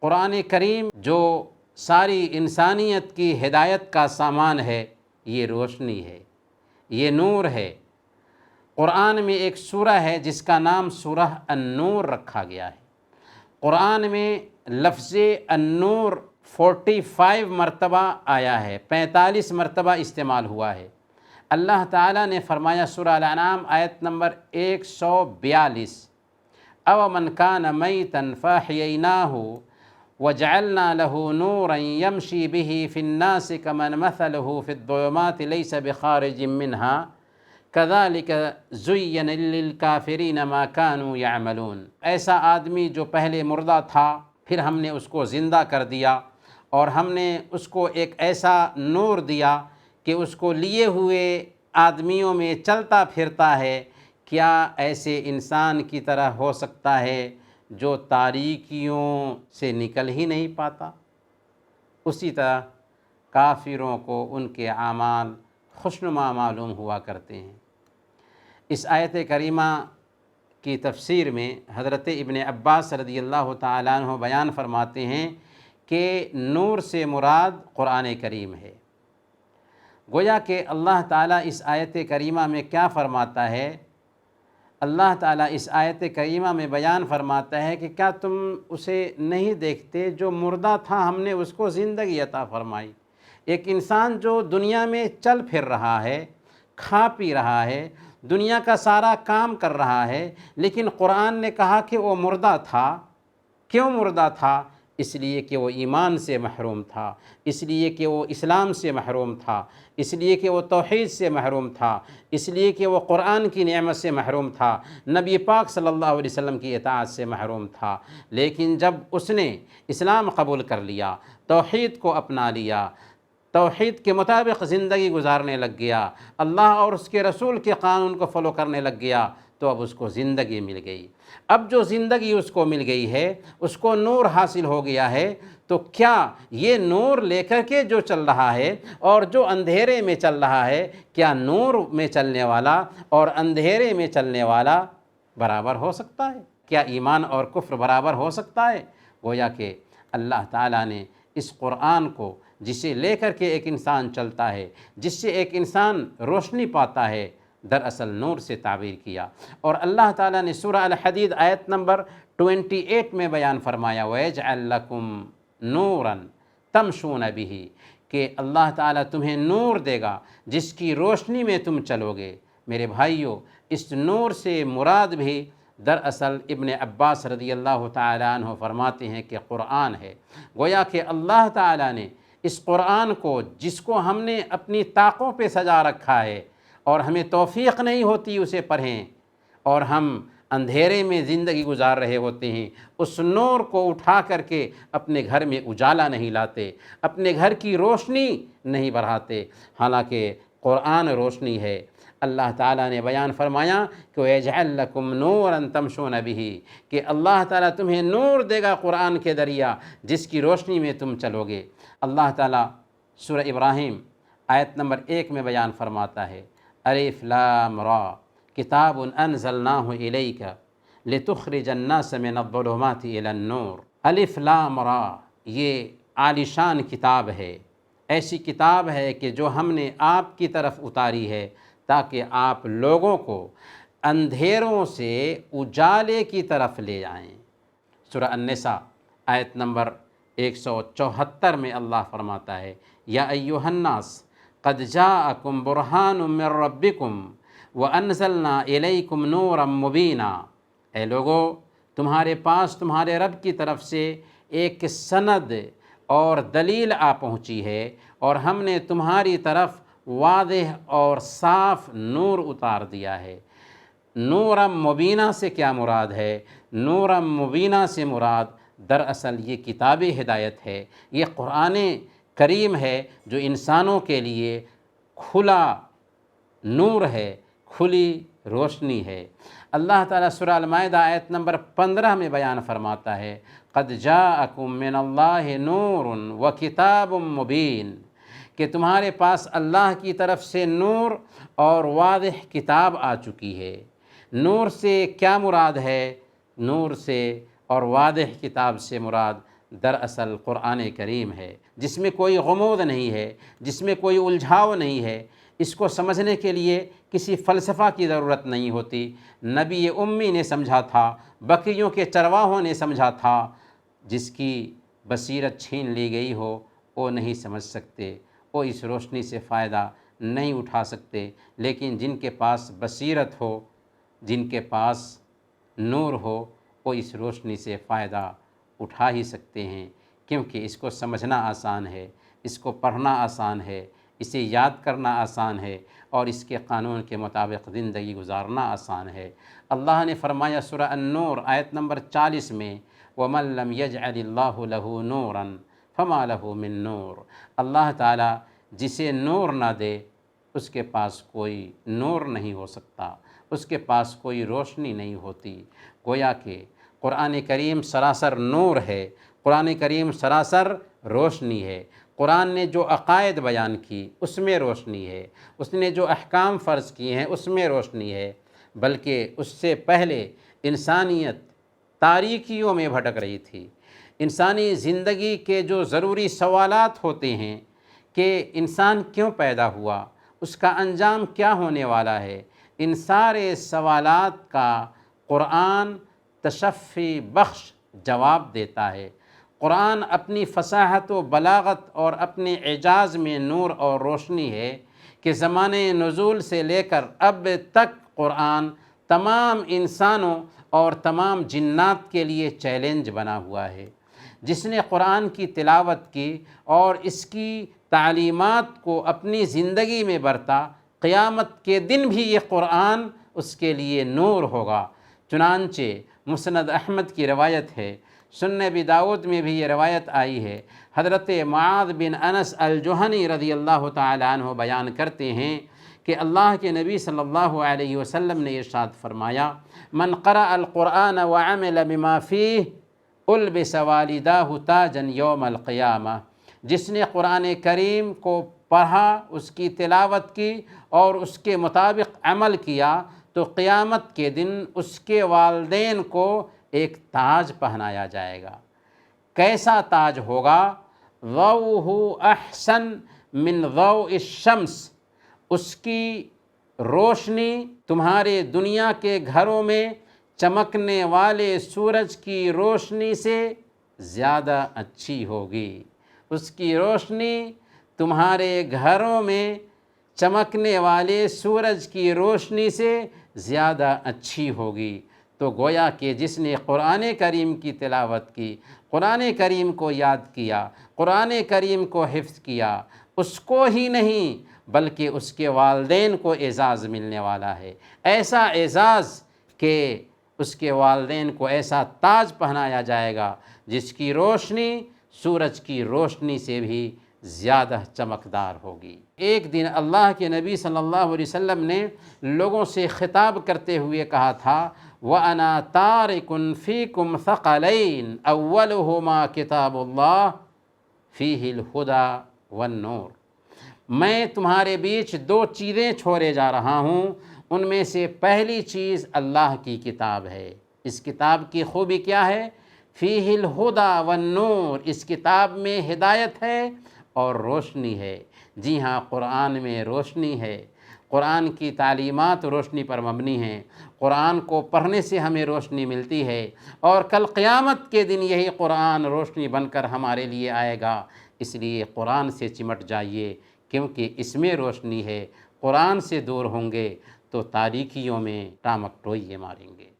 قرآن کریم جو ساری انسانیت کی ہدایت کا سامان ہے، یہ روشنی ہے، یہ نور ہے۔ قرآن میں ایک سورہ ہے جس کا نام سورہ النور رکھا گیا ہے۔ قرآن میں لفظ النور 45 مرتبہ آیا ہے، 45 مرتبہ استعمال ہوا ہے۔ اللہ تعالیٰ نے فرمایا سورہ الانعام آیت نمبر 142، أَوَمَنْ كَانَ مَيْتًا فَأَحْيَيْنَاهُ وَجَعَلْنَا لَهُ نُورًا يَمْشِي بِهِ فِي النَّاسِ كَمَنْ مَثَلُهُ فِي الظُّلُمَاتِ لَيْسَ بِخَارِجٍ مِّنْهَا كَذَلِكَ زُيِّنَ لِلْكَافِرِينَ مَا كَانُوا يَعْمَلُونَ۔ ایسا آدمی جو پہلے مردہ تھا، پھر ہم نے اس کو زندہ کر دیا اور ہم نے اس کو ایک ایسا نور دیا کہ اس کو لیے ہوئے آدمیوں میں چلتا پھرتا ہے۔ کیا ایسے انسان کی طرح ہو سکتا ہے جو تاریکیوں سے نکل ہی نہیں پاتا؟ اسی طرح کافروں کو ان کے اعمال خوشنما معلوم ہوا کرتے ہیں۔ اس آیت کریمہ کی تفسیر میں حضرت ابن عباس رضی اللہ تعالیٰ عنہ بیان فرماتے ہیں کہ نور سے مراد قرآن کریم ہے۔ گویا کہ اللہ تعالیٰ اس آیت کریمہ میں کیا فرماتا ہے؟ اللہ تعالیٰ اس آیت کریمہ میں بیان فرماتا ہے کہ کیا تم اسے نہیں دیکھتے جو مردہ تھا، ہم نے اس کو زندگی عطا فرمائی۔ ایک انسان جو دنیا میں چل پھر رہا ہے، کھا پی رہا ہے، دنیا کا سارا کام کر رہا ہے، لیکن قرآن نے کہا کہ وہ مردہ تھا۔ کیوں مردہ تھا؟ اس لیے کہ وہ ایمان سے محروم تھا، اس لیے کہ وہ اسلام سے محروم تھا، اس لیے کہ وہ توحید سے محروم تھا، اس لیے کہ وہ قرآن کی نعمت سے محروم تھا، نبی پاک صلی اللہ علیہ وسلم کی اطاعت سے محروم تھا۔ لیکن جب اس نے اسلام قبول کر لیا، توحید کو اپنا لیا، توحید کے مطابق زندگی گزارنے لگ گیا، اللہ اور اس کے رسول کے قانون کو فالو کرنے لگ گیا، تو اب اس کو زندگی مل گئی۔ اب جو زندگی اس کو مل گئی ہے، اس کو نور حاصل ہو گیا ہے، تو کیا یہ نور لے کر کے جو چل رہا ہے اور جو اندھیرے میں چل رہا ہے، کیا نور میں چلنے والا اور اندھیرے میں چلنے والا برابر ہو سکتا ہے؟ کیا ایمان اور کفر برابر ہو سکتا ہے؟ گویا کہ اللہ تعالیٰ نے اس قرآن کو جسے لے کر کے ایک انسان چلتا ہے، جس سے ایک انسان روشنی پاتا ہے، دراصل نور سے تعبیر کیا۔ اور اللہ تعالیٰ نے سورہ الحدید آیت نمبر 28 میں بیان فرمایا وَيَجْعَلْ لَكُمْ نُورًا تَمْشُونَ بِهِ، کہ اللہ تعالیٰ تمہیں نور دے گا جس کی روشنی میں تم چلو گے۔ میرے بھائیوں، اس نور سے مراد بھی دراصل ابن عباس رضی اللہ تعالیٰ عنہ فرماتے ہیں کہ قرآن ہے۔ گویا کہ اللہ تعالیٰ نے اس قرآن کو، جس کو ہم نے اپنی طاقوں پہ سجا رکھا ہے اور ہمیں توفیق نہیں ہوتی اسے پڑھیں، اور ہم اندھیرے میں زندگی گزار رہے ہوتے ہیں، اس نور کو اٹھا کر کے اپنے گھر میں اجالا نہیں لاتے، اپنے گھر کی روشنی نہیں بڑھاتے، حالانکہ قرآن روشنی ہے۔ اللہ تعالیٰ نے بیان فرمایا کہ وَيَجْعَلْ لَكُمْ نُورًا تَمْشُونَ بِهِ، کہ اللہ تعالیٰ تمہیں نور دے گا قرآن کے ذریعہ جس کی روشنی میں تم چلو گے۔ اللہ تعالیٰ سورہ ابراہیم آیت نمبر 1 میں بیان فرماتا ہے الف لام را کتاب انزلناہ الیک لتخرج الناس من الظلمات الی النور۔ الف لام را، یہ عالیشان کتاب ہے، ایسی کتاب ہے کہ جو ہم نے آپ کی طرف اتاری ہے تاکہ آپ لوگوں کو اندھیروں سے اجالے کی طرف لے جائیں۔ سورہ النساء آیت نمبر 174 میں اللہ فرماتا ہے یا ایھا الناس قد جاءکم برہان من ربکم وانزلنا الیکم نورا مبینا۔ اے لوگو، تمہارے پاس تمہارے رب کی طرف سے ایک سند اور دلیل آ پہنچی ہے، اور ہم نے تمہاری طرف واضح اور صاف نور اتار دیا ہے۔ نورم مبینہ سے کیا مراد ہے؟ نورم مبینہ سے مراد دراصل یہ کتاب ہدایت ہے، یہ قرآن کریم ہے جو انسانوں کے لیے کھلا نور ہے، کھلی روشنی ہے۔ اللہ تعالیٰ سورہ المائدہ آیت نمبر 15 میں بیان فرماتا ہے قد جاءکم من اللہ نور وکتاب مبین، کہ تمہارے پاس اللہ کی طرف سے نور اور واضح کتاب آ چکی ہے۔ نور سے کیا مراد ہے؟ نور سے اور واضح کتاب سے مراد دراصل قرآن کریم ہے، جس میں کوئی غموض نہیں ہے، جس میں کوئی الجھاؤ نہیں ہے۔ اس کو سمجھنے کے لیے کسی فلسفہ کی ضرورت نہیں ہوتی۔ نبی امی نے سمجھا تھا، بکریوں کے چرواہوں نے سمجھا تھا۔ جس کی بصیرت چھین لی گئی ہو وہ نہیں سمجھ سکتے، وہ اس روشنی سے فائدہ نہیں اٹھا سکتے، لیکن جن کے پاس بصیرت ہو، جن کے پاس نور ہو، وہ اس روشنی سے فائدہ اٹھا ہی سکتے ہیں، کیونکہ اس کو سمجھنا آسان ہے، اس کو پڑھنا آسان ہے، اسے یاد کرنا آسان ہے، اور اس کے قانون کے مطابق زندگی گزارنا آسان ہے۔ اللہ نے فرمایا سورہ النور آیت نمبر 40 میں، وَمَن لَّمْ يَجْعَلِ اللَّهُ لَهُ نُورًا فَمَا لَهُ مِن نور۔ اللہ تعالیٰ جسے نور نہ دے اس کے پاس کوئی نور نہیں ہو سکتا، اس کے پاس کوئی روشنی نہیں ہوتی۔ گویا کہ قرآن کریم سراسر نور ہے، قرآن کریم سراسر روشنی ہے۔ قرآن نے جو عقائد بیان کی اس میں روشنی ہے، اس نے جو احکام فرض کیے ہیں اس میں روشنی ہے، بلکہ اس سے پہلے انسانیت تاریکیوں میں بھٹک رہی تھی۔ انسانی زندگی کے جو ضروری سوالات ہوتے ہیں کہ انسان کیوں پیدا ہوا، اس کا انجام کیا ہونے والا ہے، ان سارے سوالات کا قرآن تشفی بخش جواب دیتا ہے۔ قرآن اپنی فصاحت و بلاغت اور اپنے اعجاز میں نور اور روشنی ہے کہ زمانے نزول سے لے کر اب تک قرآن تمام انسانوں اور تمام جنات کے لیے چیلنج بنا ہوا ہے۔ جس نے قرآن کی تلاوت کی اور اس کی تعلیمات کو اپنی زندگی میں برتا، قیامت کے دن بھی یہ قرآن اس کے لیے نور ہوگا۔ چنانچہ مسند احمد کی روایت ہے، سنن ابی داؤد میں بھی یہ روایت آئی ہے، حضرت معاذ بن انس الجہنی رضی اللہ تعالیٰ عنہ بیان کرتے ہیں کہ اللہ کے نبی صلی اللہ علیہ وسلم نے ارشاد فرمایا، من قرأ القرآن وعمل بما فیہ البس والداہ تاجا یوم القیامہ۔ جس نے قرآن کریم کو پڑھا، اس کی تلاوت کی اور اس کے مطابق عمل کیا تو قیامت کے دن اس کے والدین کو ایک تاج پہنایا جائے گا۔ کیسا تاج ہوگا؟ ضوءہ احسن من ضوء الشمس۔ اس کی روشنی تمہارے دنیا کے گھروں میں چمکنے والے سورج کی روشنی سے زیادہ اچھی ہوگی۔ اس کی روشنی تمہارے گھروں میں چمکنے والے سورج کی روشنی سے زیادہ اچھی ہوگی۔ تو گویا کہ جس نے قرآن کریم کی تلاوت کی، قرآن کریم کو یاد کیا، قرآن کریم کو حفظ کیا، اس کو ہی نہیں بلکہ اس کے والدین کو اعزاز ملنے والا ہے۔ ایسا اعزاز کہ اس کے والدین کو ایسا تاج پہنایا جائے گا جس کی روشنی سورج کی روشنی سے بھی زیادہ چمکدار ہوگی۔ ایک دن اللہ کے نبی صلی اللہ علیہ وسلم نے لوگوں سے خطاب کرتے ہوئے کہا تھا، وَأَنَا تَارِكٌ فِيكُمْ ثَقَلَيْنِ أَوَّلُهُمَا كِتَابُ اللَّهِ فِيهِ الْهُدَى وَالنُّورُ۔ میں تمہارے بیچ دو چیزیں چھوڑے جا رہا ہوں، ان میں سے پہلی چیز اللہ کی کتاب ہے۔ اس کتاب کی خوبی کیا ہے؟ فِيهِ الْهُدَى وَالنُّورُ۔ اس کتاب میں ہدایت ہے اور روشنی ہے۔ جی ہاں، قرآن میں روشنی ہے۔ قرآن کی تعلیمات روشنی پر مبنی ہیں۔ قرآن کو پڑھنے سے ہمیں روشنی ملتی ہے، اور کل قیامت کے دن یہی قرآن روشنی بن کر ہمارے لیے آئے گا۔ اس لیے قرآن سے چمٹ جائیے، کیونکہ اس میں روشنی ہے۔ قرآن سے دور ہوں گے تو تاریکیوں میں ٹامک ٹوئیے ماریں گے۔